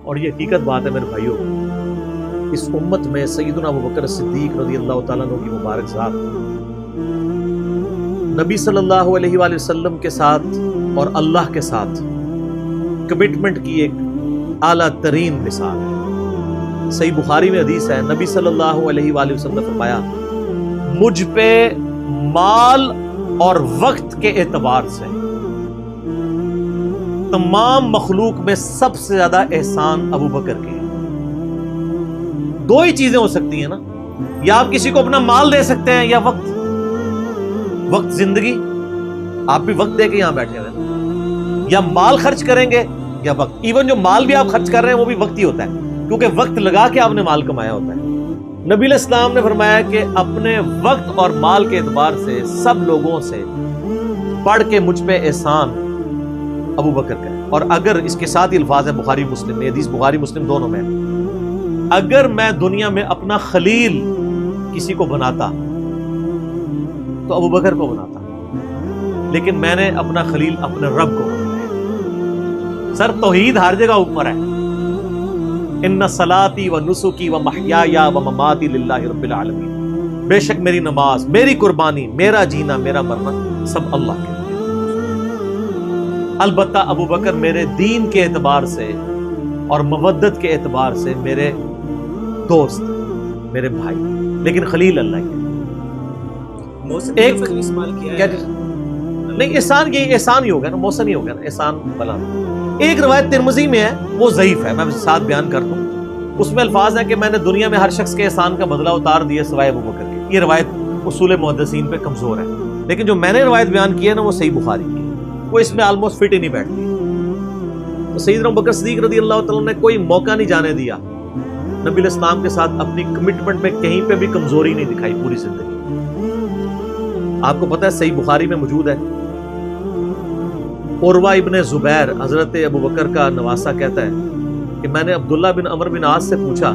اور یہ حقیقت بات ہے میرے بھائیوں، اس امت میں سیدنا ابوبکر صدیق رضی اللہ تعالیٰ عنہ کی مبارک ذات نبی صلی اللہ علیہ وآلہ وسلم کے ساتھ اور اللہ کے ساتھ کمٹمنٹ کی ایک اعلیٰ ترین مثال ہے۔ صحیح بخاری میں حدیث ہے، نبی صلی اللہ علیہ وآلہ وسلم نے فرمایا، مجھ پہ مال اور وقت کے اعتبار سے تمام مخلوق میں سب سے زیادہ احسان ابوبکر کے ہیں۔ دو ہی چیزیں ہو سکتی ہیں نا، یا آپ کسی کو اپنا مال دے سکتے ہیں یا وقت زندگی، آپ بھی وقت دے کے یہاں بیٹھے ہوئے، یا مال خرچ کریں گے یا وقت۔ ایون جو مال بھی آپ خرچ کر رہے ہیں وہ بھی وقت ہی ہوتا ہے، کیونکہ وقت لگا کے آپ نے مال کمایا ہوتا ہے۔ نبی علیہ السلام نے فرمایا کہ اپنے وقت اور مال کے اعتبار سے سب لوگوں سے بڑھ کے مجھ پہ احسان ابوبکر کا ہے۔ اور اگر اس کے ساتھ ہی الفاظ ہے بخاری مسلم میں، حدیث بخاری مسلم دونوں میں، اگر میں دنیا میں اپنا خلیل کسی کو بناتا تو ابوبکر کو بناتا، لیکن میں نے اپنا خلیل اپنے رب کو بنایا۔ سر توحید ہر جگہ اوپر ہے، ان صلاتی و نسکی و محیایا و مماتی للہ رب العالمین، بے شک میری نماز، میری قربانی، میرا جینا، میرا مرنا سب اللہ کے لیے۔ البتہ ابوبکر میرے دین کے اعتبار سے اور مودت کے اعتبار سے میرے دوست، میرے بھائی، لیکن خلیل اللہ کے۔ ایک استعمال کیا ہے نہیں، احسان یہ احسان ہی ہوگا نا، موسن ہی ہوگا نا، احسان بلا۔ ایک روایت ترمذی میں ہے، وہ ضعیف ہے، میں ساتھ بیان کر دوں۔ اس میں الفاظ ہیں کہ میں نے دنیا میں ہر شخص کے احسان کا بدلہ اتار دیا سوائے ابوبکر کے۔ یہ روایت اصول محدثین پہ کمزور ہے، لیکن جو میں نے روایت بیان کی ہے نا وہ صحیح بخاری کی ہے، وہ اس میں آلموسٹ فٹ ہی نہیں بیٹھتی۔ تو سیدنا ابوبکر صدیق رضی اللہ تعالیٰ نے کوئی موقع نہیں جانے دیا نبی علیہ السلام کے ساتھ اپنی کمٹمنٹ میں کہیں پہ بھی کمزوری نہیں دکھائی پوری زندگی۔ آپ کو پتہ ہے صحیح بخاری میں موجود ہے، عروہ ابن زبیر حضرت ابوبکر کا نواسہ کہتا ہے کہ میں نے عبداللہ بن عمر بن عاص سے پوچھا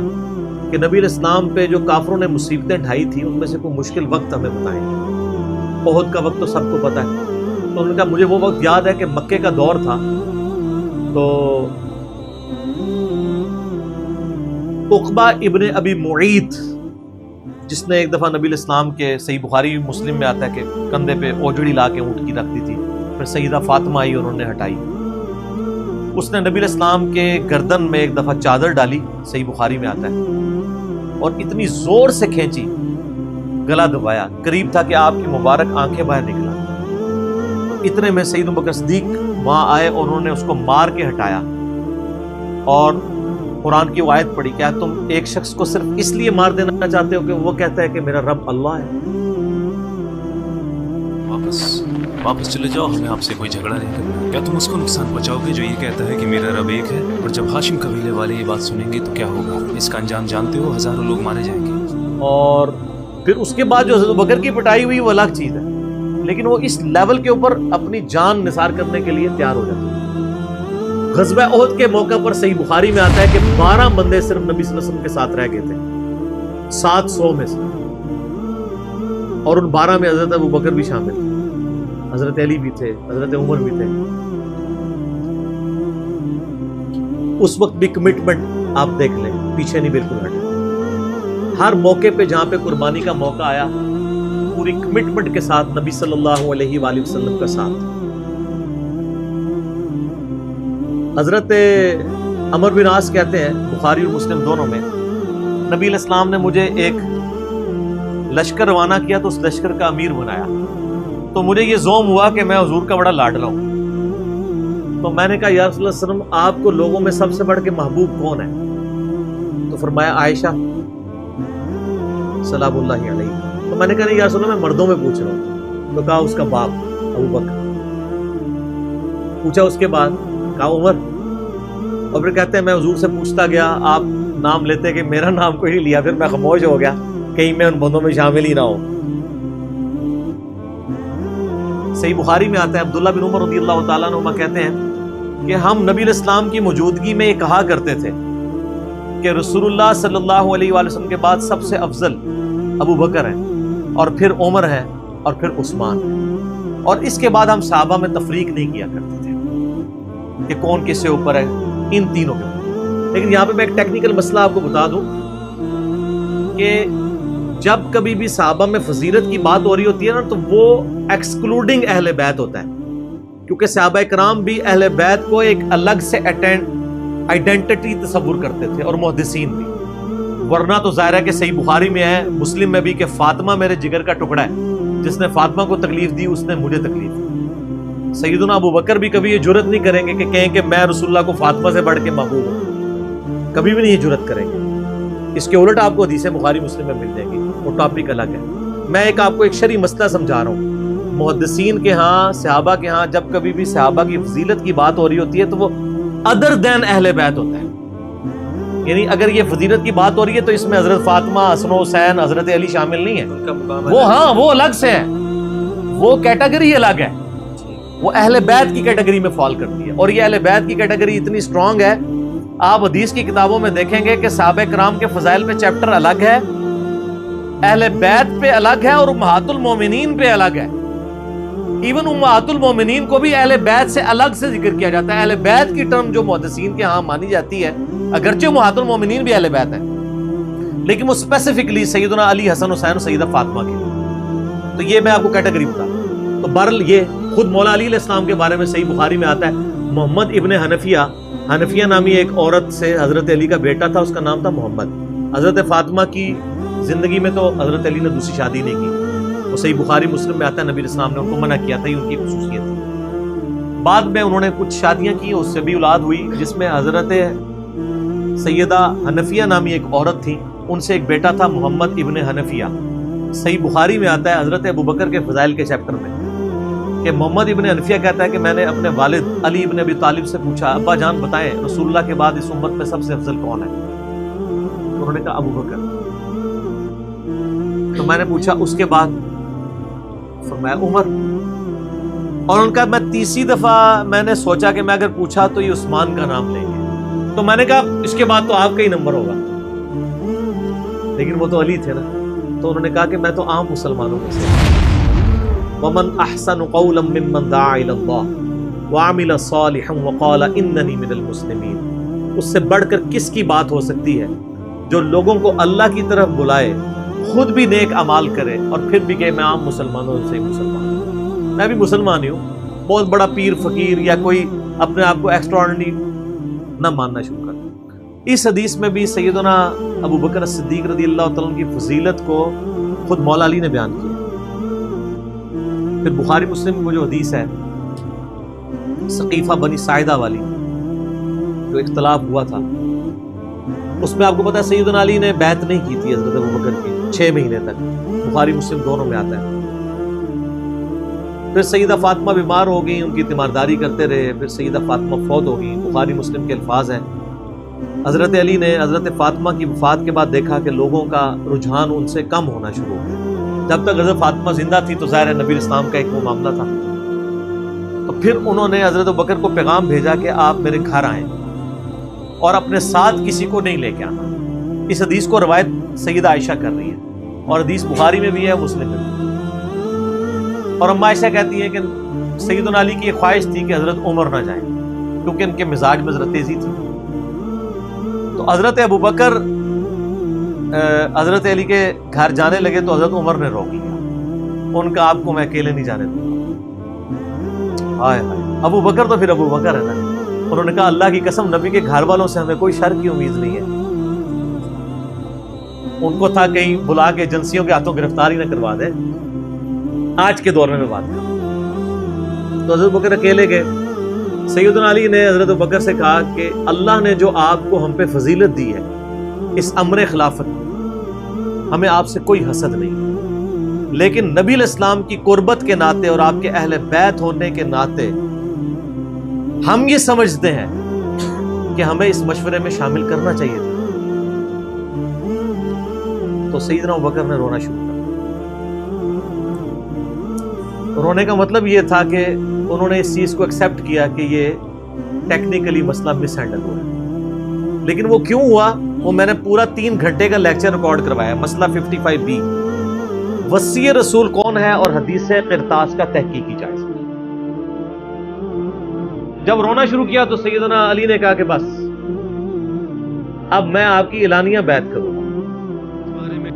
کہ نبی علیہ السلام پہ جو کافروں نے مصیبتیں ڈھائی تھی ان میں سے کوئی مشکل وقت ہمیں بتائیں۔ احد کا وقت تو سب کو پتہ ہے، تو انہوں نے کہا مجھے وہ وقت یاد ہے کہ مکے کا دور تھا، تو عقبہ ابن ابی معیط جس نے ایک دفعہ نبی علیہ السلام کے، صحیح بخاری مسلم میں آتا ہے کہ کندھے پہ اوجڑی لا کے اونٹ کی رکھ دی تھی، پھر سیدہ فاطمہ آئی انہوں نے ہٹائی، اس نے نبی علیہ السلام کے گردن میں ایک دفعہ چادر ڈالی، صحیح بخاری میں آتا ہے، اور اتنی زور سے کھینچی، گلا دبایا، قریب تھا کہ آپ کی مبارک آنکھیں باہر نکلا۔ اتنے میں سیدنا ابوبکر صدیق وہاں آئے اور انہوں نے اس کو مار کے ہٹایا، اور قرآن کی وہ آیت پڑھی، کیا تم ایک شخص کو صرف اس لیے مار دینا چاہتے ہو کہ وہ کہتا ہے کہ میرا رب اللہ ہے؟ واپس چلے جاؤ، ہمیں آپ سے کوئی جھگڑا نہیں کرنا۔ کیا تم اس کو نقصان پہنچاؤ گے جو یہ کہتا ہے کہ میرا رب ایک ہے؟ اور جب ہاشم قبیلے والے یہ بات سنیں گے تو کیا ہوگا؟ اس کا انجام جانتے ہو، ہزاروں لوگ مارے جائیں گے۔ اور پھر اس کے بعد جو حضرت ابوبکر کی پٹائی ہوئی وہ الگ چیز ہے، لیکن وہ اس لیول کے اوپر اپنی جان نثار کرنے کے لیے تیار ہو جاتے ہیں۔ غزوہ احد کے موقع پر صحیح بخاری میں آتا ہے کہ 12 بندے صرف نبی صلی اللہ علیہ وسلم کے ساتھ رہ گئے تھے 700 میں سے، اور ان 12 میں حضرت ابوبکر بھی شامل تھے، حضرت علی بھی تھے، حضرت عمر بھی تھے۔ اس وقت بھی کمٹمنٹ آپ دیکھ لیں، پیچھے نہیں بالکل ہٹے۔ ہر موقع پہ جہاں پہ قربانی کا موقع آیا پوری کمٹمنٹ کے ساتھ نبی صلی اللہ علیہ وآلہ وسلم کا ساتھ۔ حضرت عمر بن عاص کہتے ہیں بخاری اور مسلم دونوں میں، نبی علیہ السلام نے مجھے ایک لشکر روانہ کیا تو اس لشکر کا امیر بنایا، تو مجھے یہ زوم ہوا کہ میں حضور کا بڑا لاڈلا ہوں، تو میں نے کہا یا رسول اللہ صلی اللہ علیہ وسلم آپ کو لوگوں میں سب سے بڑھ کے محبوب کون ہے؟ تو فرمایا عائشہ سلام اللہ علیہ۔ تو میں نے کہا نہیں یا رسول اللہ میں مردوں میں پوچھ رہا ہوں، تو کہا اس کا باپ ابوبکر۔ پوچھا اس کے بعد، کہا عمر، اور پھر کہتے ہیں میں حضور سے پوچھتا گیا، آپ نام لیتے کہ میرا نام کوئی نہیں لیا، پھر میں خاموش ہو گیا کہیں میں ان بندوں میں شامل ہی نہ ہوں۔ صحیح بخاری میں آتا ہے عبداللہ بن عمر رضی اللہ تعالیٰ عنہ کہتے ہیں کہ ہم نبی علیہ السلام کی موجودگی میں یہ کہا کرتے تھے کہ رسول اللہ صلی اللہ علیہ وآلہ وسلم کے بعد سب سے افضل ابوبکر ہیں، اور پھر عمر ہے، اور پھر عثمان ہے، اور اس کے بعد ہم صحابہ میں تفریق نہیں کیا کرتے تھے کہ کون کس سے اوپر ہے، ان تینوں کے اوپر۔ لیکن یہاں پہ میں ایک ٹیکنیکل مسئلہ آپ کو بتا دوں کہ جب کبھی بھی صحابہ میں فضیلت کی بات ہو رہی ہوتی ہے نا تو وہ ایکسکلوڈنگ اہل بیت ہوتا ہے، کیونکہ صحابہ کرام بھی اہل بیت کو ایک الگ سے آئیڈینٹی تصور کرتے تھے، اور محدثین بھی، ورنہ تو ظاہر ہے کہ صحیح بخاری میں ہے، مسلم میں بھی، کہ فاطمہ میرے جگر کا ٹکڑا ہے، جس نے فاطمہ کو تکلیف دی اس نے مجھے تکلیف دی۔ سیدنا ابو بکر بھی کبھی یہ جرت نہیں کریں گے کہ کہیں کہ میں رسول اللہ کو فاطمہ سے بڑھ کے محبوب ہوں، کبھی بھی نہیں یہ جرت کریں گے۔ اس کے الٹ آپ کو حدیثیں بخاری مسلم میں مل جائیں گی، وہ ٹاپک الگ ہے۔ میں آپ کو ایک شرعی مسئلہ سمجھا رہا ہوں۔ محدثین کے ہاں، صحابہ کے ہاں، جب کبھی بھی صحابہ کی فضیلت کی بات ہو رہی ہوتی ہے تو وہ ادر دین اہل بیت ہوتا ہے، یعنی اگر یہ فضیلت کی بات ہو رہی ہے تو اس میں حضرت فاطمہ، حسن و حسین، حضرت علی شامل نہیں ہے، وہ ہاں وہ الگ سے ہے، وہ کیٹیگری الگ ہے، وہ اہل بیت کی کیٹیگری میں فال کرتی ہے۔ اور یہ اہل بیت کی کیٹیگری اتنی سٹرونگ ہے، آپ حدیث کی کتابوں میں دیکھیں گے کہ صحابہ کرام کے فضائل پہ چیپٹر الگ ہے، اہل بیت پہ الگ ہے، اور امہات المومنین پہ الگ ہے۔ ایون امہات المومنین کو بھی اہل بیت سے الگ سے ذکر کیا جاتا ہے۔ اہل بیت کی ٹرم جو محدثین کے ہاں مانی جاتی ہے، اگرچہ امہات المومنین بھی اہل بیت ہیں، لیکن وہ اسپیسیفکلی سیدنا علی، حسن حسین اور سیدہ فاطمہ کے لیے۔ تو یہ میں آپ کو کیٹیگری بتا دوں۔ تو بہرحال یہ خود مولا علی علیہ السلام کے بارے میں صحیح بخاری میں آتا ہے، محمد ابن حنفیہ نامی ایک عورت سے حضرت علی کا بیٹا تھا، اس کا نام تھا محمد۔ حضرت فاطمہ کی زندگی میں تو حضرت علی نے دوسری شادی نہیں کی، وہ صحیح بخاری مسلم میں آتا ہے، نبی اسلام نے ان کو منع کیا تھا، یہ ان کی خصوصیت تھی۔ بعد میں انہوں نے کچھ شادیاں کی، اس سے بھی اولاد ہوئی، جس میں حضرت سیدہ حنفیہ نامی ایک عورت تھی، ان سے ایک بیٹا تھا محمد ابن حنفیہ۔ صحیح بخاری میں آتا ہے حضرت ابو بکر کے فضائل کے چیپٹر میں کہ محمد ابن حنفیہ کہتا ہے کہ میں نے اپنے والد علی ابن ابی طالب سے پوچھا، ابا جان بتائیں رسول اللہ کے بعد اس امت میں سب سے افضل کون ہے؟ انہوں نے کہا ابو بکر۔ تو میں نے پوچھا اس کے بعد؟ فرمایا عمر۔ اور ان کا میں تیسری دفعہ میں نے سوچا کہ میں اگر پوچھا تو یہ عثمان کا نام لیں گے، تو میں نے کہا اس کے بعد تو آپ کا ہی نمبر ہوگا، لیکن وہ تو علی تھے نا۔ تو انہوں نے کہا کہ میں تو عام مسلمانوں میں سے، وَمَنْ أَحْسَنُ قَوْلًا مِّمَّنْ دَعَا إِلَى اللَّهِ وَعَمِلَ صَالِحًا وَقَالَ إِنَّنِي مِنَ الْمُسْلِمِينَ۔ اس سے بڑھ کر کس کی بات ہو سکتی ہے جو لوگوں کو اللہ کی طرف بلائے، خود بھی نیک اعمال کرے، اور پھر بھی کہ میں عام مسلمانوں سے مسلمان ہوں، میں بھی مسلمان ہی ہوں، بہت بڑا پیر فقیر یا کوئی اپنے آپ کو ایکسٹراڈنری نہ ماننا شروع کر۔ اس حدیث میں بھی سیدنا ابو بکر صدیق رضی اللہ تعالیٰ عنہ کی فضیلت کو خود مولا علی نے بیان کیا۔ پھر بخاری مسلم میں وہ جو حدیث ہے سقیفہ بنی ساعدہ والی، جو اختلاف ہوا تھا، اس میں آپ کو پتا ہے سیدنا علی نے بیعت نہیں کی تھی حضرت ابو بکر کی 6 مہینے تک، بخاری مسلم دونوں میں آتا ہے۔ پھر سیدہ فاطمہ بیمار ہو گئی، ان کی تیمارداری کرتے رہے، پھر سیدہ فاطمہ فوت ہو گئی، بخاری مسلم کے الفاظ ہیں۔ حضرت علی نے حضرت فاطمہ کی وفات کے بعد دیکھا کہ لوگوں کا رجحان ان سے کم ہونا شروع ہو گیا۔ جب تک حضرت فاطمہ زندہ تھی تو ظاہر ہے نبی اسلام کا ایک وہ معاملہ تھا، تو پھر انہوں نے حضرت ابوبکر کو پیغام بھیجا کہ آپ میرے گھر آئیں اور اپنے ساتھ کسی کو نہیں لے کے آنا۔ اس حدیث کو روایت سیدہ عائشہ کر رہی ہے، اور حدیث بخاری میں بھی ہے، مسلم میں بھی۔ اور اما عائشہ کہتی ہیں کہ سیدنا علی کی یہ خواہش تھی کہ حضرت عمر نہ جائیں، کیونکہ ان کے مزاج میں ذرا تیزی تھی۔ تو حضرت ابوبکر حضرت علی کے گھر جانے لگے تو حضرت عمر نے روک لیا، ان کا آپ کو میں اکیلے نہیں جانے دوں گا۔ ہائے ہائے، ابو بکر تو پھر ابو بکر ہے نا۔ انہوں نے کہا اللہ کی قسم نبی کے گھر والوں سے ہمیں کوئی شر کی امید نہیں ہے۔ ان کو تھا کہیں بلا کے ایجنسیوں کے ہاتھوں گرفتاری نہ کروا دے، آج کے دور میں بات کروں تو حضرت بکر اکیلے گئے۔ سیدنا علی نے حضرت بکر سے کہا کہ اللہ نے جو آپ کو ہم پہ فضیلت دی ہے اس امر خلافت، ہمیں آپ سے کوئی حسد نہیں، لیکن نبی علیہ السلام کی قربت کے ناطے اور آپ کے اہل بیت ہونے کے ناطے ہم یہ سمجھتے ہیں کہ ہمیں اس مشورے میں شامل کرنا چاہیے تھا۔ تو سیدنا ابوبکر نے رونا شروع کر دیا۔ رونے کا مطلب یہ تھا کہ انہوں نے اس چیز کو ایکسیپٹ کیا کہ یہ ٹیکنیکلی مسئلہ مس ہینڈل ہوا ہے، لیکن وہ کیوں ہوا وہ میں نے پورا 3 گھنٹے کا لیکچر ریکارڈ کروایا۔ مسئلہ 55B، وصی رسول کون ہے اور حدیث قرطاس کا تحقیقی جائزہ۔ جب رونا شروع کیا تو سیدنا علی نے کہا کہ بس اب میں آپ کی اعلانیہ بیعت کروں گا. بارے میں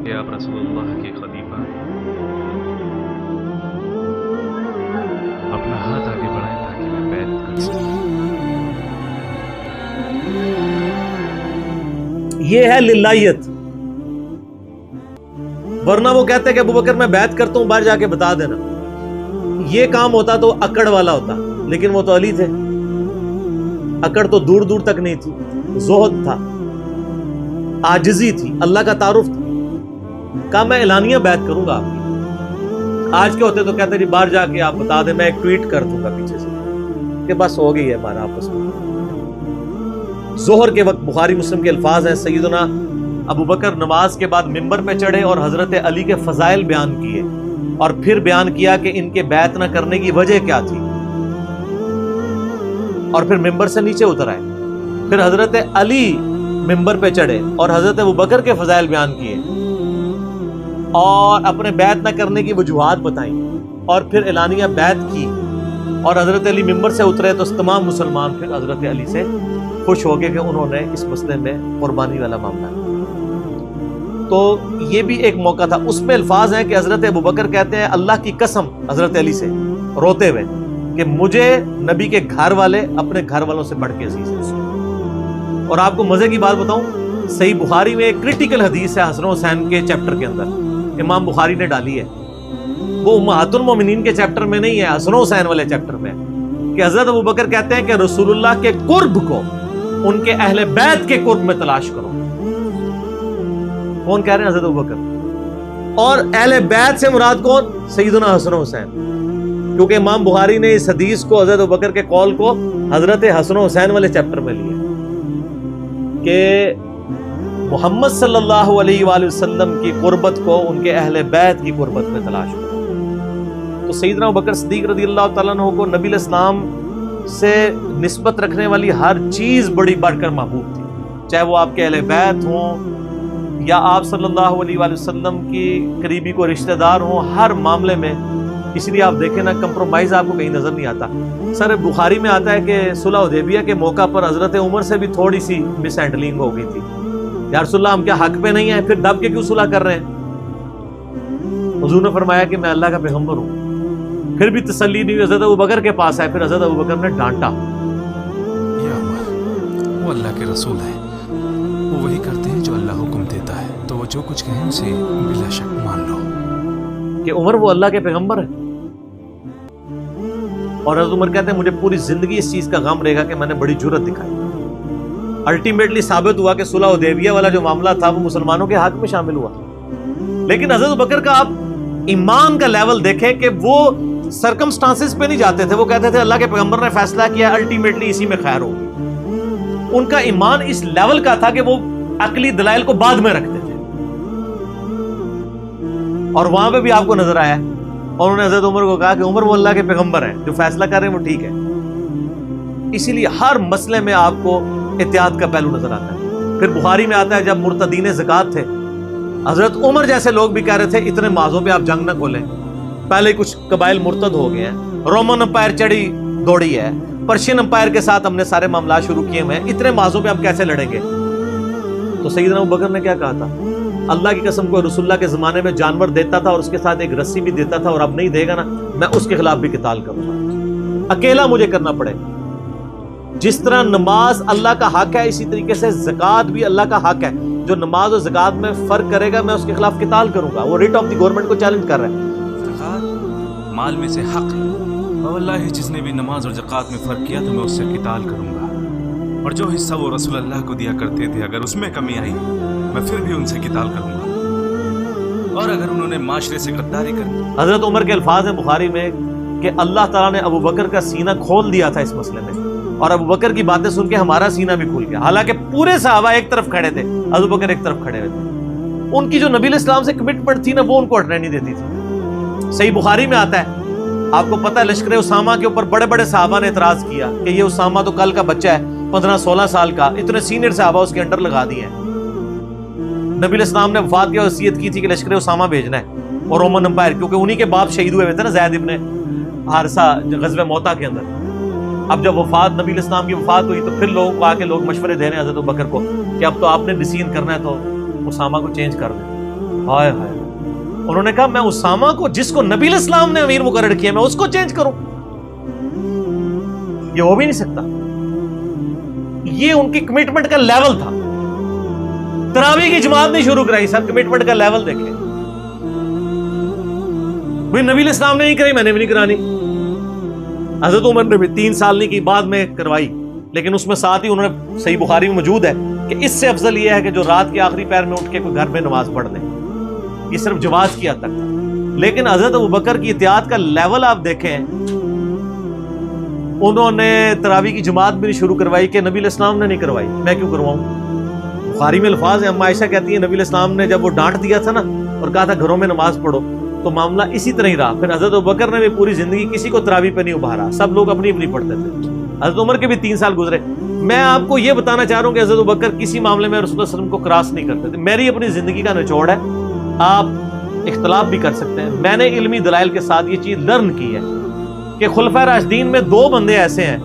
کہ آپ رسول اللہ کے خلیفہ ہیں. اپنا ہاتھ آگے بڑھائیں تاکہ میں بیعت کر سکوں. یہ ہے للہیت. ورنہ وہ کہتے ہیں کہ ابوبکر میں بیعت کرتا ہوں، باہر جا کے بتا دینا. یہ کام ہوتا تو اکڑ والا ہوتا، لیکن وہ تو علی تھے. اکڑ تو دور دور تک نہیں تھی، زہد تھا، عاجزی تھی، اللہ کا تعارف تھا. کہا میں اعلانیہ بیعت کروں گا آپ کی. آج کے ہوتے تو کہتے جی باہر جا کے آپ بتا دیں، میں ایک ٹویٹ کر دوں گا پیچھے سے کہ بس ہو گئی ہے ہمارا آپس میں. ظہر کے وقت بخاری مسلم کے الفاظ ہیں، سیدنا ابوبکر نماز کے بعد ممبر پہ چڑھے اور حضرت علی کے فضائل بیان کیے، اور پھر بیان کیا کہ ان کے بیعت نہ کرنے کی وجہ کیا تھی، اور پھر ممبر سے نیچے اتر آئے. پھر حضرت علی ممبر پہ چڑھے اور حضرت ابوبکر کے فضائل بیان کیے اور اپنے بیعت نہ کرنے کی وجوہات بتائیں، اور پھر اعلانیہ بیعت کی، اور حضرت علی ممبر سے اترے تو تمام مسلمان پھر حضرت علی سے خوش ہو گئے کہ انہوں نے اس مسئلے میں قربانی والا معاملہ کیا. تو یہ بھی ایک موقع تھا. اس میں الفاظ ہیں کہ حضرت ابوبکر کہتے ہیں اللہ کی قسم حضرت علی سے روتے ہوئے کہ مجھے نبی کے گھر والے اپنے گھر والوں سے بڑھ کے عزیز ہیں. اور آپ کو مزے کی بات بتاؤں، صحیح بخاری میں ایک کرٹیکل حدیث ہے حسن حسین کے چیپٹر کے اندر، امام بخاری نے ڈالی ہے. وہ امہات المومنین کے چیپٹر میں نہیں ہے، حسن حسین والے چیپٹر میں، کہ حضرت ابوبکر کہتے ہیں کہ رسول اللہ کے قرب کو ان کے اہل بیت کے قرب میں تلاش کرو. کون کہہ رہے ہیں؟ حضرت ابوبکر. اور اہل بیت سے مراد کون؟ سیدنا حسن حسین. کیونکہ امام بخاری نے اس حدیث کو، حضرت ابوبکر کے قول کو، حضرت حسن حسین والے چیپٹر میں لیا کہ محمد صلی اللہ علیہ وآلہ وسلم کی قربت کو ان کے اہل بیت کی قربت میں تلاش کرو. تو سیدنا ابوبکر صدیق رضی اللہ تعالیٰ عنہ کو نبی علیہ السلام سے نسبت رکھنے والی ہر چیز بڑی بڑھ کر محبوب تھی، چاہے وہ آپ کے اہل بیت ہوں یا آپ صلی اللہ علیہ وآلہ وسلم کی قریبی کو رشتہ دار ہوں، ہر معاملے میں. اس لیے آپ دیکھیں نا، کمپرومائز آپ کو کہیں نظر نہیں آتا. سر بخاری میں آتا ہے کہ صلح حدیبیہ کے موقع پر حضرت عمر سے بھی تھوڑی سی مس ہینڈلنگ ہو گئی تھی. یا رسول اللہ ہم کیا حق پہ نہیں ہیں، پھر دب کے کیوں صلح کر رہے ہیں؟ حضور نے فرمایا کہ میں اللہ کا پیغمبر ہوں. پھر بھی تسلی نہیں ہوئی، حضرت ابوبکر کے پاس آئے، پھر حضرت ابوبکر نے ڈانٹا. یا عمر، وہ اللہ کے رسول ہیں، وہ وہی کرتے ہیں جو اللہ حکم دیتا ہے، تو وہ جو کچھ کہیں اسے بلا شک مان لو. کہ عمر وہ اللہ کے پیغمبر ہے. اور حضرت عمر کہتے ہیں مجھے پوری زندگی اس چیز کا غم رہے گا کہ میں نے بڑی جرأت دکھائی. الٹیمیٹلی ثابت ہوا کہ صلح حدیبیہ والا جو معاملہ تھا وہ مسلمانوں کے حق میں شامل ہوا. لیکن حضرت ابوبکر کا آپ ایمان کا لیول دیکھیں کہ وہ سرکمسٹانسز پہ نہیں جاتے تھے. وہ کہتے تھے اللہ کے پیغمبر نے فیصلہ کیا، الٹیمیٹلی اسی میں خیر ہوگی. ان کا ایمان اس لیول کا تھا کہ وہ عقلی دلائل کو بعد میں رکھتے تھے. اور وہاں پہ بھی آپ کو نظر آیا، اور انہوں نے حضرت عمر کو کہا کہ عمر وہ اللہ کے پیغمبر ہیں، جو فیصلہ کر رہے ہیں وہ ٹھیک ہے. اسی لیے ہر مسئلے میں آپ کو احتیاط کا پہلو نظر آتا ہے. پھر بخاری میں آتا ہے جب مرتدین زکوٰۃ تھے، حضرت عمر جیسے لوگ بھی کہہ رہے تھے اتنے مازوں پہ آپ جنگ نہ کھولیں، پہلے کچھ قبائل مرتد ہو گئے ہیں، رومن امپائر چڑھی دوڑی ہے، پرشین امپائر کے ساتھ ہم نے سارے معاملات شروع کیے ہوئے ہیں، اتنے مازوں پہ ہم کیسے لڑیں گے؟ تو سیدنا ابوبکر نے کیا کہا تھا؟ اللہ کی قسم کو رسول اللہ کے زمانے میں جانور دیتا تھا اور اس کے ساتھ ایک رسی بھی دیتا تھا، اور اب نہیں دے گا نا، میں اس کے خلاف بھی قتال کروں گا، اکیلا مجھے کرنا پڑے. جس طرح نماز اللہ کا حق ہے، اسی طریقے سے زکوٰۃ بھی اللہ کا حق ہے. جو نماز اور زکوٰۃ میں فرق کرے گا میں اس کے خلاف قتال کروں گا. وہ ریٹ آف دی گورنمنٹ کو چیلنج کر رہا ہے. زکوٰۃ مال میں سے حق ہے، اور واللہ جس نے بھی نماز اور زکوٰۃ میں فرق کیا تو میں اس سے قتال کروں گا. اور جو حصہ وہ رسول اللہ کو دیا کرتے تھے اگر اس میں کمی آئی میں پھر بھی ان سے قتال کروں گا. اور اگر انہوں نے معاشرے سے غداری کر. حضرت عمر کے الفاظ ہیں بخاری میں کہ اللہ تعالیٰ نے ابوبکر کا سینہ کھول دیا تھا اس مسئلے میں، اور ابوبکر کی باتیں سن کے ہمارا سینہ بھی کھل گیا. حالانکہ پورے صحابہ ایک طرف کھڑے تھے، ابوبکر ایک طرف کھڑے ہوئے تھے. ان کی جو نبی علیہ السلام سے کمٹمنٹ تھی نا، وہ ان کو ہٹنے نہیں دیتی تھی. صحیح بخاری میں آتا ہے، آپ کو پتہ ہے لشکر اسامہ کے اوپر بڑے بڑے صحابہ نے اعتراض کیا کہ یہ اسامہ تو کل کا بچہ ہے، 15-16 سال کا، اتنے سینئر صحابہ اس کے انڈر لگا دیے ہیں. نبی علیہ السلام نے وفات کی وصیت کی تھی کہ لشکر اسامہ بھیجنا ہے اور رومن امپائر، کیونکہ انہی کے باپ شہید ہوئے تھے نا، زید ابن حارثہ غزوہ موتا کے اندر. اب جب وفات نبی علیہ السلام کی وفات ہوئی تو پھر لوگوں کو آ کے لوگ مشورے دے رہے ہیں حضرت ابوبکر کو کہ اب تو آپ نے ڈیسیژن کرنا ہے تو اسامہ کو چینج کر دیں. ہائے ہائے. انہوں نے کہا میں اسامہ کو, جس کو نبی علیہ السلام نے امیر مقرر کیا, میں اس کو چینج کروں؟ یہ ہو بھی نہیں سکتا. یہ ان کی کمٹمنٹ کا لیول تھا. تراویح کی جماعت نہیں شروع کرائی, سر کمٹمنٹ کا لیول دیکھیں. بھئی نبی علیہ السلام نے نہیں کرائی, میں نے بھی نہیں کرانی. حضرت عمر نے بھی 3 سال نہیں کی, بعد میں کروائی, لیکن اس میں ساتھ ہی انہوں نے, صحیح بخاری میں موجود ہے کہ اس سے افضل یہ ہے کہ جو رات کے آخری پہر میں اٹھ کے کوئی گھر میں نماز پڑھ لے. یہ صرف جواز کی حد تک تھا. لیکن حضرت ابوبکر کی اطاعت کا لیول آپ دیکھیں, انہوں نے تراویح کی جماعت بھی نہیں شروع کروائی کہ نبی علیہ السلام نے نہیں کروائی, میں کیوں کرواؤں. بخاری میں الفاظ ہیں, اما عائشہ کہتی ہیں نبی علیہ السلام نے جب وہ ڈانٹ دیا تھا نا اور کہا تھا گھروں میں نماز پڑھو, تو معاملہ اسی طرح ہی رہا. پھر حضرت ابوبکر نے بھی پوری زندگی کسی کو تراویح پہ نہیں ابھارا, سب لوگ اپنی اپنی پڑھتے تھے. حضرت عمر کے بھی 3 سال گزرے. میں آپ کو یہ بتانا چاہ رہا ہوں کہ حضرت ابوبکر کسی معاملے میں رسول اللہ صلی اللہ علیہ وسلم کو کراس نہیں کرتے تھے. میری اپنی زندگی کا نچوڑ ہے, آپ اختلاف بھی کر سکتے ہیں. میں نے علمی دلائل کے ساتھ یہ چیز لرن کی ہے کہ خلفائے راشدین میں 2 بندے ایسے ہیں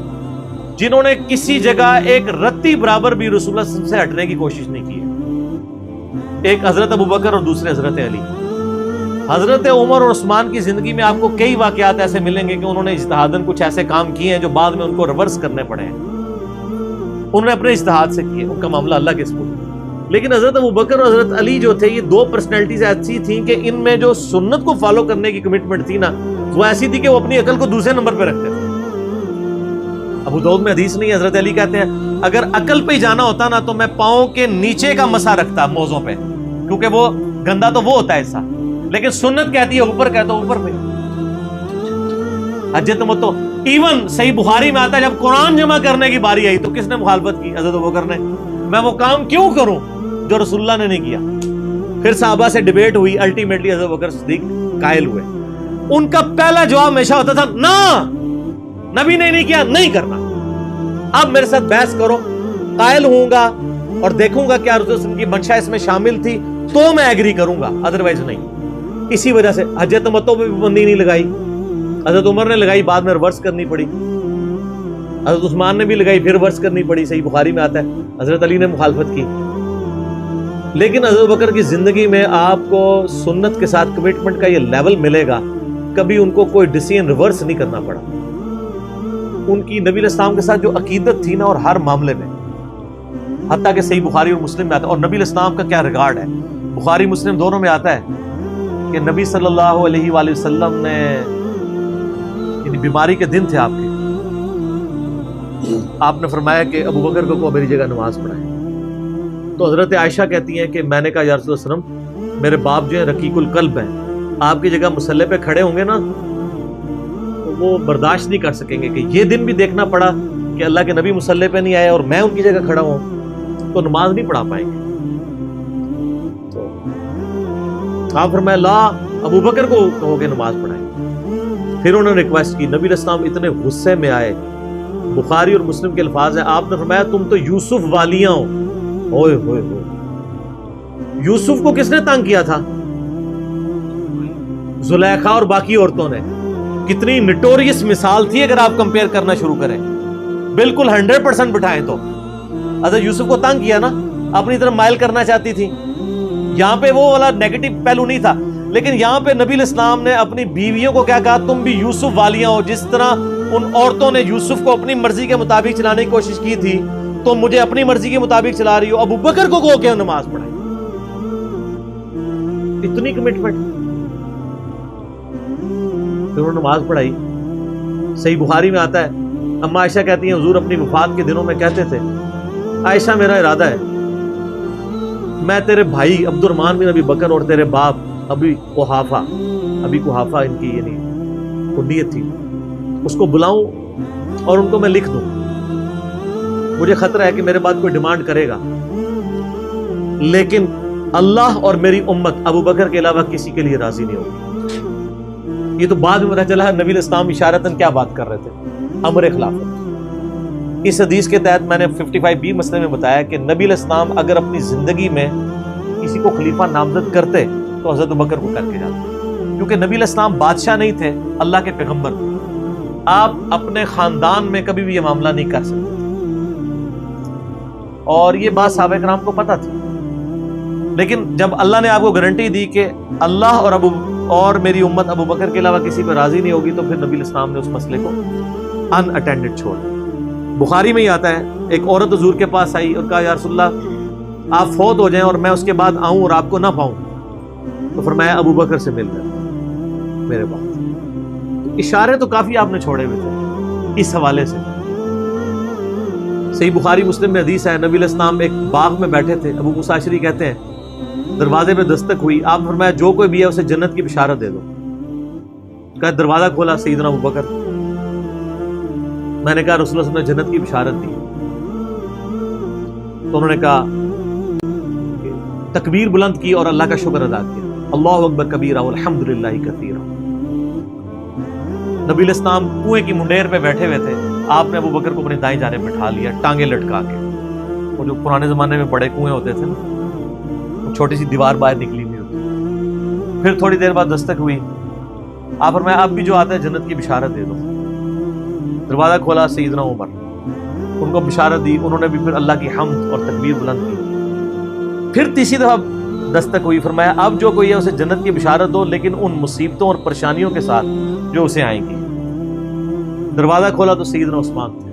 جنہوں نے کسی جگہ ایک رتی برابر بھی رسول اللہ صلی اللہ علیہ وسلم سے ہٹنے کی کوشش نہیں کی ہے. ایک حضرت ابوبکر اور دوسرے حضرت علی. حضرت عمر اور عثمان کی زندگی میں آپ کو کئی واقعات ایسے ملیں گے کہ انہوں نے اجتہاداً کچھ ایسے کام کیے ہیں جو بعد میں ان کو ریورس کرنے پڑے ہیں. انہوں نے اپنے اجتہاد سے کیے, ان کا معاملہ اللہ کے سپرد. لیکن حضرت ابوبکر اور حضرت علی جو تھے, یہ 2 پرسنالٹیز ایسی تھیں کہ ان میں جو سنت کو فالو کرنے کی کمٹمنٹ تھی نا, وہ ایسی تھی کہ وہ اپنی عقل کو دوسرے نمبر پہ رکھتے تھے. ابو داؤد میں حدیث نہیں ہے, حضرت علی کہتے ہیں اگر عقل پہ ہی جانا ہوتا نا تو میں پاؤں کے نیچے کا مسا رکھتا موزوں پہ, کیونکہ وہ گندا تو وہ ہوتا ہے ایسا, لیکن سنت کہتی ہے اوپر, کہتا اوپر پہ. حجت متو ایون صحیح بخاری میں آتا ہے جب قرآن جمع کرنے کی باری آئی تو کس نے مخالفت کی؟ حضرت ابوبکر نے. میں وہ کام کیوں کروں جو رسول اللہ نے نہیں کیا. پھر صحابہ سے ڈیبیٹ ہوئی, الٹیمیٹلی حضرت ابوبکر صدیق قائل ہوئے. ان کا پہلا جواب ہمیشہ ہوتا تھا نا, نبی نے نہیں کیا, نہیں کرنا. اب میرے ساتھ بحث کرو, قائل ہوں گا اور دیکھوں گا کیا رسول اللہ کی منشا اس میں شامل تھی تو میں ایگری کروں گا, ادروائز نہیں. اسی وجہ سے حجت تمتع پہ پابندی نہیں لگائی. حضرت عمر نے لگائی, بعد میں ریورس کرنی پڑی. حضرت عثمان نے بھی لگائی, پھر ریورس کرنی پڑی. صحیح بخاری میں آتا ہے حضرت علی نے مخالفت کی. لیکن حضرت بکر کی زندگی میں آپ کو سنت کے ساتھ کمٹمنٹ کا یہ لیول ملے گا, کبھی ان کو کوئی ڈیسیژن ریورس نہیں کرنا پڑا. ان کی نبی علیہ السلام کے ساتھ جو عقیدت تھی نا, اور ہر معاملے میں, حتیٰ کہ صحیح بخاری اور مسلم میں آتا ہے. اور نبی علیہ السلام کا کیا ریگارڈ ہے, بخاری مسلم دونوں میں آتا ہے کہ نبی صلی اللہ علیہ وآلہ وسلم نے, یعنی بیماری کے دن تھے آپ کے, آپ نے فرمایا کہ ابو بکر کو میری جگہ نماز پڑھائے. تو حضرت عائشہ کہتی ہیں کہ میں نے کہا یا رسول اللہ صلی اللہ علیہ وسلم, میرے باپ جو ہیں رقیق القلب ہیں, آپ کی جگہ مصلی پہ کھڑے ہوں گے نا تو وہ برداشت نہیں کر سکیں گے کہ یہ دن بھی دیکھنا پڑا کہ اللہ کے نبی مصلی پہ نہیں آئے اور میں ان کی جگہ کھڑا ہوں, تو نماز نہیں پڑھا پائیں گے. تو آپ فرمایا لا, ابو بکر کو کہو کہ نماز پڑھائیں. پھر انہوں نے ریکویسٹ کی, نبی علیہ السلام اتنے غصے میں آئے. بخاری اور مسلم کے الفاظ ہیں, آپ نے فرمایا تم تو یوسف والیاں ہو. اوئے ہوئے ہوئے, یوسف کو کس نے تنگ کیا تھا؟ زلیخا اور باقی عورتوں نے. کتنی نٹوریس مثال تھی اگر آپ کمپیئر کرنا شروع کریں, بالکل 100% بٹھائیں تو. حضرت یوسف کو تنگ کیا نا, اپنی طرف مائل کرنا چاہتی تھی. یہاں پہ وہ والا نیگیٹو پہلو نہیں تھا, لیکن یہاں پہ نبی علیہ السلام نے اپنی بیویوں کو کیا کہا, تم بھی یوسف والیاں ہو. جس طرح ان عورتوں نے یوسف کو اپنی مرضی کے مطابق چلانے کی کوشش کی تھی, تو مجھے اپنی مرضی کے مطابق چلا رہی ہو. ابو بکر کو کہو کہ نماز پڑھائیں. اتنی کمٹمنٹ. پھر انہوں نے نماز پڑھائی. صحیح بخاری میں آتا ہے, اما عائشہ کہتی ہیں حضور اپنی وفات کے دنوں میں کہتے تھے, عائشہ میرا ارادہ ہے میں تیرے بھائی عبد الرحمن بن ابی بکر اور تیرے باپ ابی قحافہ ان کی یعنی کنیت تھی, اس کو بلاؤں اور ان کو میں لکھ دوں. مجھے خطرہ ہے کہ میرے بعد کوئی ڈیمانڈ کرے گا, لیکن اللہ اور میری امت ابو بکر کے علاوہ کسی کے لیے راضی نہیں ہوگی. یہ تو بعد میں پتہ چلا نبی علیہ السلام اشارتاً کیا بات کر رہے تھے, امر خلافت. اس حدیث کے تحت میں نے 55B مسئلے میں بتایا کہ نبی علیہ السلام اگر اپنی زندگی میں کسی کو خلیفہ نامزد کرتے تو حضرت ابو بکر کو کر کے جاتے, کیونکہ نبی علیہ السلام بادشاہ نہیں تھے, اللہ کے پیغمبر. آپ اپنے خاندان میں کبھی بھی یہ معاملہ نہیں کر سکتے، اور یہ بات صحابہ کرام کو پتہ تھی، لیکن جب اللہ نے آپ کو گارنٹی دی کہ اللہ اور میری امت ابو بکر کے علاوہ کسی پہ راضی نہیں ہوگی، تو پھر نبی الاسلام نے اس مسئلے کو ان اٹینڈڈ چھوڑ دیا۔ بخاری میں ہی آتا ہے، ایک عورت حضور کے پاس آئی اور کہا یا رسول اللہ آپ فوت ہو جائیں اور میں اس کے بعد آؤں اور آپ کو نہ پاؤں، تو فرمایا ابو بکر سے مل کر میرے بعد۔ اشارے تو کافی آپ نے چھوڑے ہوئے تھے اس حوالے سے۔ صحیح بخاری مسلم میں حدیث ہے، نبی علیہ السلام ایک باغ میں بیٹھے تھے، ابو موسیٰ اشعری کہتے ہیں دروازے پہ دستک ہوئی، آپ نے فرمایا جو کوئی بھی ہے اسے جنت کی بشارت دے دو۔ کہا دروازہ کھولا سیدنا ابو بکر، میں نے کہا رسول اللہ صلی اللہ علیہ وسلم نے جنت کی بشارت دی، تو انہوں نے کہا تکبیر بلند کی اور اللہ کا شکر ادا کیا، اللہ اکبر کبیرہ والحمدللہ کثیرہ۔ نبی علیہ السلام کنویں کی منڈیر پہ بیٹھے ہوئے تھے، آپ نے ابو بکر کو اپنی دائیں جانب بٹھا لیا ٹانگیں لٹکا کے، وہ جو پرانے زمانے میں بڑے کنویں ہوتے تھے نا، چھوٹی سی دیوار باہر نکلی ہوئی ہوتی۔ پھر تھوڑی دیر بعد دستک ہوئی، آپ فرمایا اب بھی جو آتا ہے جنت کی بشارت دے دو۔ دروازہ کھولا سیدنا عمر، ان کو بشارت دی، انہوں نے بھی پھر اللہ کی حمد اور تکبیر بلند کی۔ پھر تیسری دفعہ دستک ہوئی، فرمایا اب جو کوئی ہے اسے جنت کی بشارت دو، لیکن ان مصیبتوں اور پریشانیوں کے ساتھ جو اسے آئیں گی۔ دروازہ کھولا تو سیدنا عثمان تھے،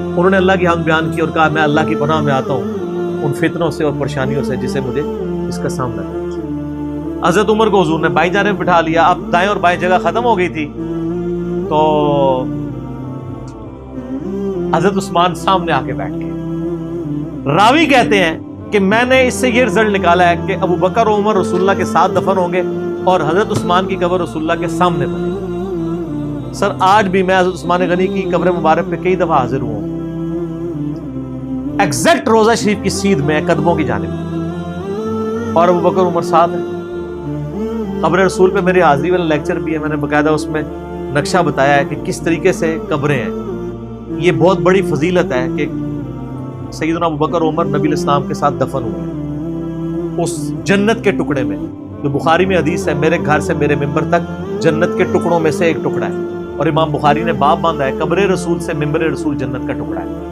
انہوں نے اللہ کی حمد بیان کی اور کہا میں اللہ کی پناہ میں آتا ہوں ان فتنوں سے اور پریشانیوں سے جسے مجھے اس کا سامنا کرنا۔ حضرت عمر کو حضور نے بائیں جانب بٹھا لیا، اب دائیں اور بائیں جگہ ختم ہو گئی تھی، تو حضرت عثمان سامنے آ کے بیٹھ گئے۔ راوی کہتے ہیں کہ میں نے اس سے یہ رزلٹ نکالا ہے کہ ابو بکر و عمر رسول اللہ کے ساتھ دفن ہوں گے اور حضرت عثمان کی قبر رسول اللہ کے سامنے بنے گی۔ سر آج بھی میں حضرت عثمان غنی کی قبر مبارک پہ کئی دفعہ حاضر ہوں، ایگزیکٹ روضہ شریف کی سیدھ میں قدموں کی جانب، اور ابو بکر عمر ساتھ ہیں۔ قبر رسول پہ میری حاضری والا لیکچر بھی ہے، میں نے باقاعدہ اس میں نقشہ بتایا ہے کہ کس طریقے سے قبریں ہیں۔ یہ بہت بڑی فضیلت ہے کہ سیدنا ابو بکر عمر نبی الاسلام کے ساتھ دفن ہوئے اس جنت کے ٹکڑے میں، جو بخاری میں حدیث ہے میرے گھر سے میرے ممبر تک جنت کے ٹکڑوں میں سے ایک ٹکڑا ہے، اور امام بخاری نے باب باندھا ہے قبر رسول سے ممبر رسول جنت کا ٹکڑا ہے۔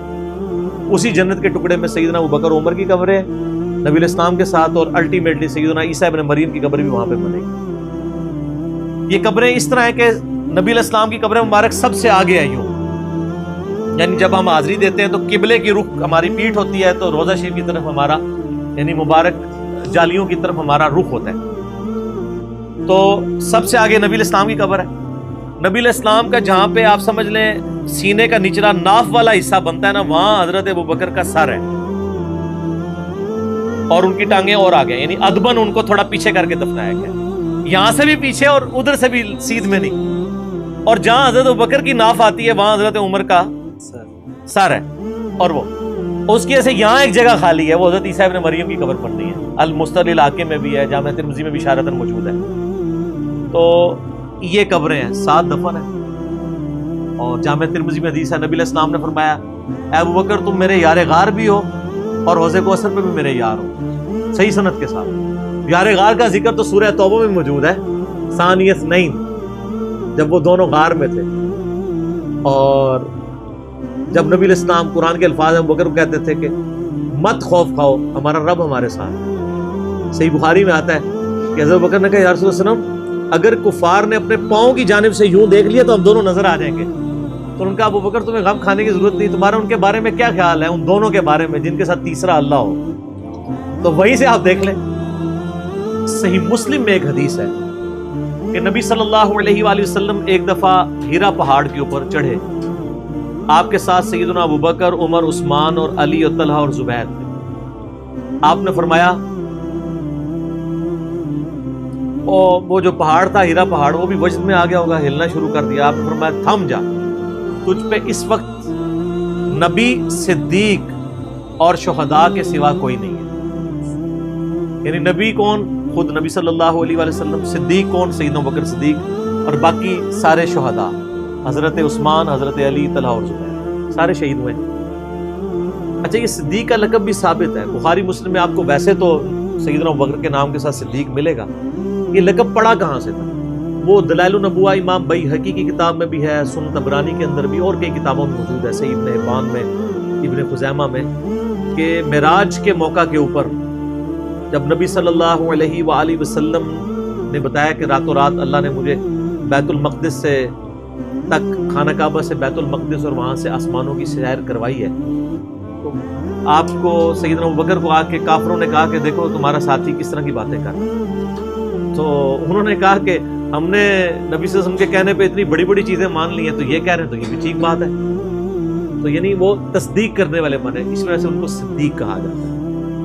اسی جنت کے ٹکڑے میں سیدنا ابو بکر عمر کی قبر ہے نبی علیہ السلام کے ساتھ، اور الٹیمیٹلی سیدنا عیسیٰ ابن مریم کی قبر بھی وہاں پہ بنے گی۔ یہ قبریں اس طرح ہیں کہ نبی علیہ السلام کی قبر مبارک سب سے آگے آئی ہوں، یعنی جب ہم حاضری دیتے ہیں تو قبلے کی رخ ہماری پیٹھ ہوتی ہے، تو روضہ شریف کی طرف ہمارا یعنی مبارک جالیوں کی طرف ہمارا رخ ہوتا ہے، تو سب سے آگے نبی علیہ السلام کی قبر ہے۔ نبی علیہ السلام کا جہاں پہ آپ سمجھ لیں سینے کا نچلا ناف والا حصہ بنتا ہے نا، وہاں حضرت ابو بکر کا سر ہے اور ان کی ٹانگیں اور آگے، یعنی ادبن ان کو تھوڑا پیچھے کر کے دفنایا گیا، یہاں سے بھی پیچھے اور ادھر سے بھی سیدھ میں نہیں، اور جہاں حضرت ابو بکر کی ناف آتی ہے وہاں حضرت عمر کا سر ہے، اور وہ اس کی ایسے یہاں ایک جگہ خالی ہے، وہ حضرت عیسیٰ ابن مریم کی قبر بن رہی ہے، المستدل علاقے میں بھی ہے، جامع ترمذی میں بھی اشارتاً موجود ہے۔ تو یہ قبریں ہیں، 7 دفن ہیں، اور جامع ترمذی میں حدیث ہے نبی علیہ السلام نے فرمایا اے ابو بکر تم میرے یار غار بھی ہو اور حوض کوثر پہ بھی میرے یار ہو، صحیح سند کے ساتھ۔ یار غار کا ذکر تو سورہ توبہ میں موجود ہے، ثانی اثنین، جب وہ دونوں غار میں تھے، اور جب نبی علیہ السلام قرآن کے الفاظ ابو بکر کو کہتے تھے کہ مت خوف کھاؤ ہمارا رب ہمارے ساتھ ہے۔ صحیح بخاری میں آتا ہے کہ حضرت بکر نے کہا یا رسول اللہ وسلم اگر کفار نے اپنے پاؤں کی جانب سے یوں دیکھ لیا تو ہم دونوں نظر آ جائیں گے، تو ان کا ابو بکر تمہیں غم کھانے کی ضرورت نہیں، تمہارا ان کے بارے میں کیا خیال ہے، ان دونوں کے بارے میں جن کے ساتھ تیسرا اللہ ہو، تو وہیں سے آپ دیکھ لیں۔ صحیح مسلم میں ایک حدیث ہے کہ نبی صلی اللہ علیہ وآلہ وسلم ایک دفعہ ہیرا پہاڑ کے اوپر چڑھے، آپ کے ساتھ سیدنا ابو بکر عمر عثمان اور علی اور طلحہ اور زبیر تھے۔ آپ نے فرمایا وہ جو پہاڑ تھا ہیرا پہاڑ وہ بھی وجد میں آ گیا ہوگا، ہلنا شروع کر دیا۔ آپ نے فرمایا تھم جا، تجھ پہ اس وقت نبی صدیق اور شہداء کے سوا کوئی نہیں ہے، یعنی نبی کون؟ خود نبی صلی اللہ علیہ وآلہ وسلم، صدیق کون؟ سیدنا ابو بکر صدیق، اور باقی سارے شہداء، حضرت عثمان، حضرت علی، طلحہ اور زبیر، سارے شہید ہوئے۔ اچھا یہ صدیق کا لقب بھی ثابت ہے، بخاری مسلم میں آپ کو ویسے تو سیدنا ابو بکر کے نام کے ساتھ صدیق ملے گا، یہ لقب پڑا کہاں سے تھا؟ وہ دلائل النبوہ امام بیہقی کی کتاب میں بھی ہے، سنن طبرانی کے اندر بھی، اور کئی کتابوں میں موجود ہے، صحیح ابن حبان میں، ابن خزیمہ میں، کہ معراج کے موقع کے اوپر جب نبی صلی اللہ علیہ وآلہ وسلم نے بتایا کہ راتوں رات اللہ نے مجھے بیت المقدس سے تک، خانہ کعبہ سے بیت المقدس اور وہاں سے آسمانوں کی سیر کروائی ہے، تو آپ کو سیدنا ابوبکر کو آ کے کافروں نے کہا کہ دیکھو تمہارا ساتھی کس طرح کی باتیں کر رہا ہے، تو انہوں نے کہا کہ ہم نے نبی صلی اللہ علیہ وسلم کے کہنے پہ اتنی بڑی بڑی چیزیں مان لی ہیں، تو یہ کہہ رہے ہیں تو یہ بھی ٹھیک بات ہے، تو یعنی وہ تصدیق کرنے والے بنے، اس وجہ سے ان کو صدیق کہا جاتا ہے۔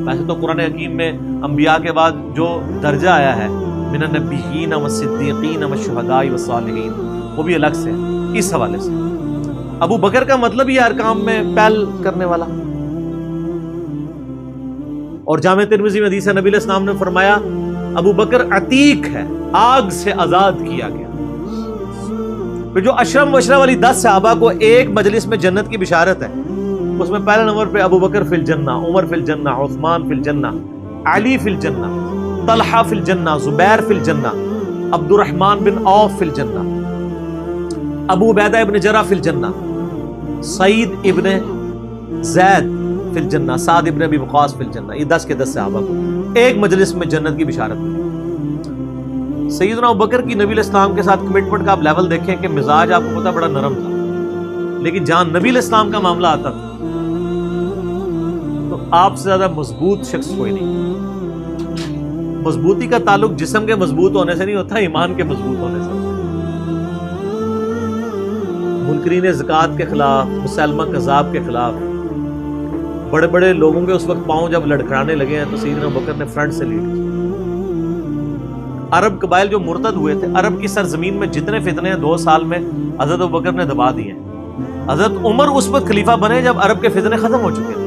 ویسے تو قرآن حکیم میں انبیاء کے بعد جو درجہ آیا ہے من النبیین والصدیقین والشہداء والصالحین، وہ بھی الگ سے ہے اس حوالے سے۔ ابو بکر کا مطلب یہ ہر کام میں پہل کرنے والا، اور جامع ترمذی میں حدیث ہے نبی علیہ السلام نے فرمایا ابو بکر عتیق ہے، آگ سے آزاد کیا گیا۔ پھر جو اشرم مبشرہ والی 10 صحابہ کو ایک مجلس میں جنت کی بشارت ہے، اس میں پہلے نمبر پہ ابو بکر فی الجنہ، عمر فی الجنہ، عثمان فی الجنہ، علی فی الجنہ، طلحہ فی الجنہ، زبیر فی الجنہ، عبد الرحمن بن عوف فی الجنہ، ابو عبیدہ ابن جرح فی الجنہ، سعید ابن زید فی الجنہ، سعد ابن ابی وقاص فی الجنہ۔ یہ 10 کے 10 صحابہ کو ایک مجلس میں جنت کی بشارت ملی۔ سیدنا ابوبکر کی نبی علیہ السلام کے ساتھ کمٹمنٹ کا آپ لیول دیکھیں کہ مزاج آپ کو پتہ بڑا نرم تھا، لیکن جہاں نبی علیہ السلام کا معاملہ آتا تھا تو آپ سے زیادہ مضبوط شخص کوئی نہیں۔ مضبوطی کا تعلق جسم کے مضبوط ہونے سے نہیں ہوتا، ایمان کے مضبوط ہونے سے۔ منکرین زکوٰۃ کے خلاف، مسلمہ کذاب کے خلاف بڑے بڑے لوگوں کے اس وقت پاؤں جب لڑکھڑانے لگے ہیں تو سیدنا ابوبکر نے فرنٹ سے لیڈ کیا۔ عرب قبائل جو مرتد ہوئے تھے، عرب کی سرزمین میں جتنے فتنے ہیں 2 سال میں حضرت ابوبکر نے دبا دیے ہیں۔ حضرت عمر اس وقت خلیفہ بنے جب عرب کے فتنے ختم ہو چکے تھے،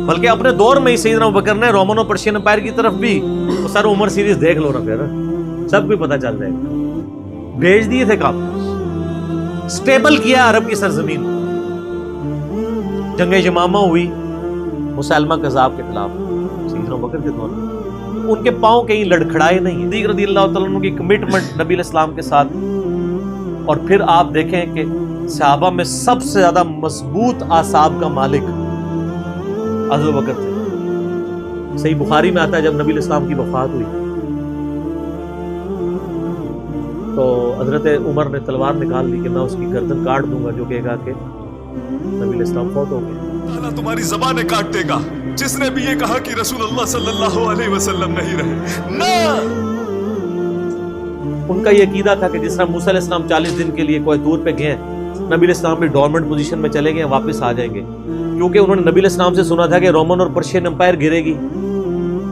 بلکہ اپنے دور میں ہی سیدنا ابوبکر نے رومن اور پرشین امپائر کی طرف بھی، وہ سر عمر سیریز دیکھ لو نا، پھر سب کو پتہ چل جائے گا، بھیج دیے تھے کام، سٹیبل کیا عرب کی سرزمین۔ جنگ یمامہ ہوئی مسلمہ کذاب کے خلاف سیدنا ابوبکر کے دور میں، ان کے پاؤں کہیں لڑکھڑائے نہیں۔ صدیق رضی اللہ تعالیٰ عنہ کی کمٹمنٹ نبی علیہ السلام کے ساتھ، اور پھر آپ دیکھیں کہ صحابہ میں سب سے زیادہ مضبوط اعصاب کا مالک حضرت ابوبکر تھے۔ صحیح بخاری میں آتا ہے جب نبی علیہ السلام کی وفات ہوئی تو حضرت عمر نے تلوار نکال لی کہ میں اس کی گردن کاٹ دوں گا جو کہے گا کہ نبی علیہ السلام فوت ہو گئے۔ اللہ تمہاری زبانیں کاٹ دے گا جس نے بھی یہ کہا کہ رسول اللہ صلی اللہ علیہ وسلم نہیں رہے۔ نہ، ان کا یہ عقیدہ تھا کہ جس طرح موسیٰ علیہ السلام 40 دن کے لیے کوہ طور پہ گئے، نبی علیہ السلام بھی ڈورمنٹ پوزیشن میں چلے گئے، واپس آ جائیں گے، کیونکہ انہوں نے نبی علیہ السلام سے سنا تھا کہ رومن اور پرشین امپائر گرے گی،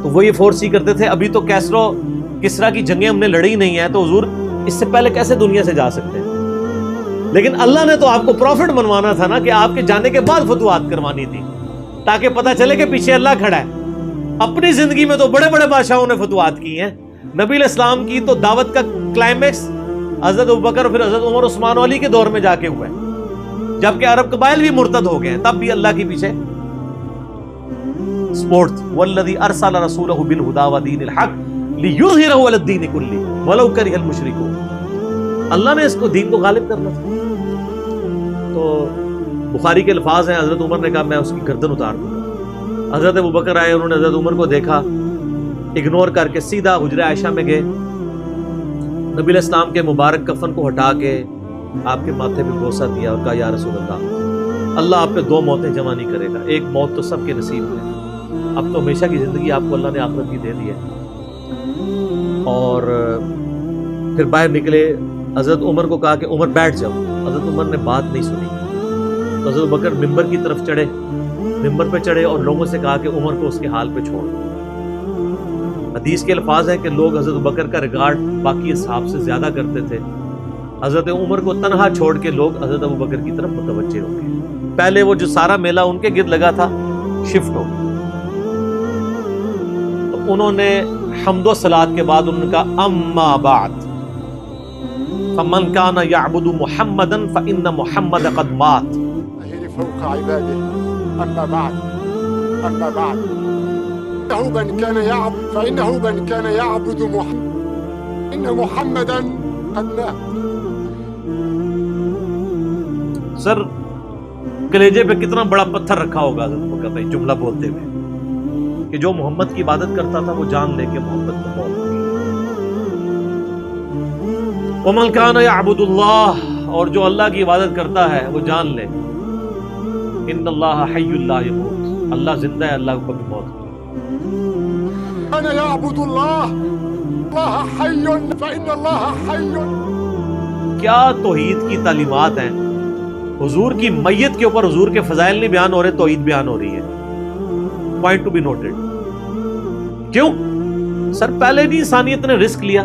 تو وہ یہ فورس ہی کرتے تھے ابھی تو کیسرو کسرا کی جنگیں ہم نے لڑی نہیں ہیں، تو حضور اس سے پہلے کیسے دنیا سے جا سکتے ہیں؟ لیکن اللہ نے تو آپ کو پروفٹ بنوانا تھا نا، کہ آپ کے جانے کے بعد فتوحات کروانی تھی، تاکہ پتہ چلے کہ پیچھے اللہ کھڑا ہے۔ اپنی زندگی میں تو بڑے بڑے بادشاہوں نے فتوحات کی ہیں، نبی علیہ السلام کی تو دعوت کا کلائمیکس حضرت ابوبکر اور پھر حضرت عمر عثمان و علی کے دور میں جا کے ہوا ہے، جبکہ عرب قبائل بھی مرتد ہو گئے ہیں، تب بھی اللہ کے پیچھے سپورٹ تھی۔ والذی ارسل رسولہ بالہدی ودین الحق لیظہرہ علی الدین کلہ ولو کرہ المشرکون، اللہ نے اس کو دین کو غالب کرنا تھا۔ تو بخاری کے الفاظ ہیں، حضرت عمر نے کہا میں اس کی گردن اتار دوں گا۔ حضرت ابوبکر آئے، انہوں نے حضرت عمر کو دیکھا، اگنور کر کے سیدھا حجرہ عائشہ میں گئے، نبی علیہ السلام کے مبارک کفن کو ہٹا کے آپ کے ماتھے پہ بوسہ دیا اور کہا یا رسول اللہ، اللہ آپ پہ 2 موتیں جمع نہیں کرے گا، ایک موت تو سب کے نصیب ہے، اب تو ہمیشہ کی زندگی آپ کو اللہ نے آخرت کی دے دی ہے۔ اور پھر باہر نکلے، حضرت عمر کو کہا کہ عمر بیٹھ جاؤ، حضرت عمر نے بات نہیں سنی، تو حضرت بکر ممبر کی طرف چڑھے، ممبر پہ چڑھے اور لوگوں سے کہا کہ عمر کو اس کے حال پہ چھوڑ دو۔ حدیث کے الفاظ ہیں کہ لوگ حضرت بکر کا ریگارڈ باقی اصحاب سے زیادہ کرتے تھے، حضرت عمر کو تنہا چھوڑ کے لوگ حضرت ابوبکر کی طرف متوجہ ہو گئے۔ پہلے وہ جو سارا میلہ ان کے گرد لگا تھا شفٹ ہو گیا، تو انہوں نے حمد و صلات کے بعد انہوں نے کہا اما بعد فمن كان يعبد محمدا فإن محمد قد مات۔ فوق عباده أما بعد فإنه من كان يعبد محمد إن محمدا قد مات. سر کلیجے پہ کتنا بڑا پتھر رکھا ہوگا حضرت بکر بھائی جملہ بولتے ہوئے کہ جو محمد کی عبادت کرتا تھا وہ جان لے کے محمد کو موت ہوگی. ومن کان یعبد اللہ، اور جو اللہ کی عبادت کرتا ہے وہ جان لے ان اللہ حی لا یموت، اللہ زندہ ہے، اللہ کو کبھی موت نہیں. أنا يعبد الله الله حي فإن الله حي. کیا توحید کی تعلیمات ہیں. حضور کی میت کے اوپر حضور کے فضائل نہیں بیان ہو رہے، توحید بیان ہو رہی ہے. Point to be noted. کیوں؟ سر پہلے نہیں انسانیت نے رسک لیا.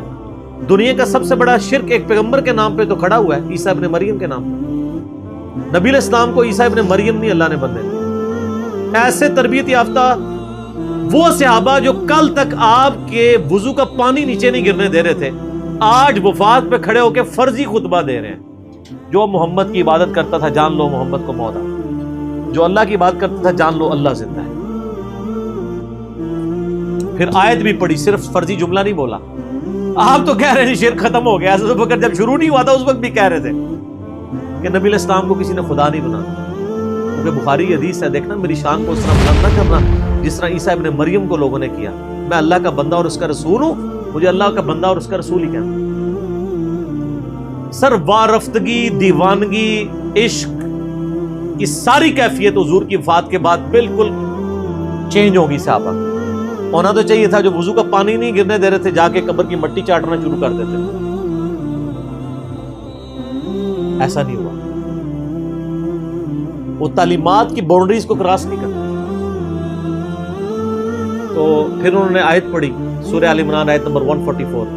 دنیا کا سب سے بڑا شرک ایک پیغمبر کے نام پہ تو کھڑا ہوا ہے، عیسیٰ ابن مریم کے نام پہ. نبی علیہ السلام کو عیسیٰ ابن مریم نہیں اللہ نے بندے دیے. ایسے تربیت یافتہ وہ صحابہ جو کل تک آپ کے وضو کا پانی نیچے نہیں گرنے دے رہے تھے، آج وفات پہ کھڑے ہو کے فرضی خطبہ دے رہے ہیں. جو محمد کی عبادت کرتا تھا جان لو محمد کو موت آ، جو اللہ کی عبادت کرتا تھا جان لو اللہ زندہ ہے. پھر آیت بھی پڑھی، صرف فرضی جملہ نہیں بولا. آپ تو کہہ رہے ہیں شرک ختم ہو گیا، حضرت بکر جب شروع نہیں ہوا تھا اس وقت بھی کہہ رہے تھے کہ نبی علیہ السلام کو کسی نے خدا نہیں بنا. کیونکہ بخاری حدیث ہے، دیکھنا میری شان کو اس طرح بلند نہ کرنا جس طرح عیسیٰ ابن مریم کو لوگوں نے کیا. میں اللہ کا بندہ اور اس کا رسول ہوں، مجھے اللہ کا بندہ اور اس کا رسول ہی کہنا. سر وارفتگی، دیوانگی، عشق کی ساری کیفیت حضور کی وفات کے بعد بالکل چینج ہوگی. صحابہ ہونا تو چاہیے تھا جو وضو کا پانی نہیں گرنے دے رہے تھے جا کے قبر کی مٹی چاٹنا شروع کر دیتے. ایسا نہیں ہوا. وہ تعلیمات کی باؤنڈریز کو کراس نہیں کرتے. تو پھر انہوں نے آیت پڑھی سورہ آل عمران آیت نمبر 144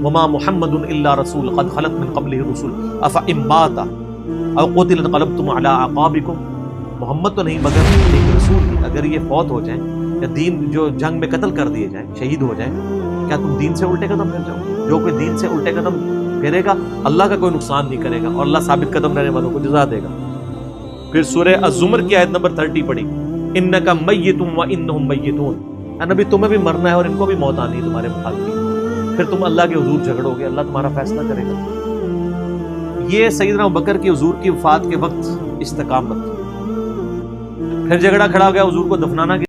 وما محمد الا رسول قد خلت من قبله الرسل افئن مات او قتل انقلبتم على اعقابكم. محمد تو نہیں مگر ایک رسول ہی، اگر یہ فوت ہو جائیں یا دین جو جنگ میں قتل کر دیے جائیں، شہید ہو جائیں، کیا تم دین سے الٹے قدم پھر جاؤ؟ جو کوئی دین سے الٹے قدم پھیرے گا اللہ کا کوئی نقصان نہیں کرے گا اور اللہ ثابت قدم رہنے والوں کو جزا دے گا. پھر سورہ الزمر کی آیت نمبر 30 پڑھی انک میت وانہم میتون. اے نبی تمہیں بھی مرنا ہے اور ان کو بھی موت آنی ہے تمہارے مخالفین. پھر تم اللہ کے حضور جھگڑو گے، اللہ تمہارا فیصلہ کرے گا. یہ سیدنا ابوبکر کی حضور کی وفات کے وقت استقامت. پھر جھگڑا کھڑا ہو گیا حضور کو دفنانا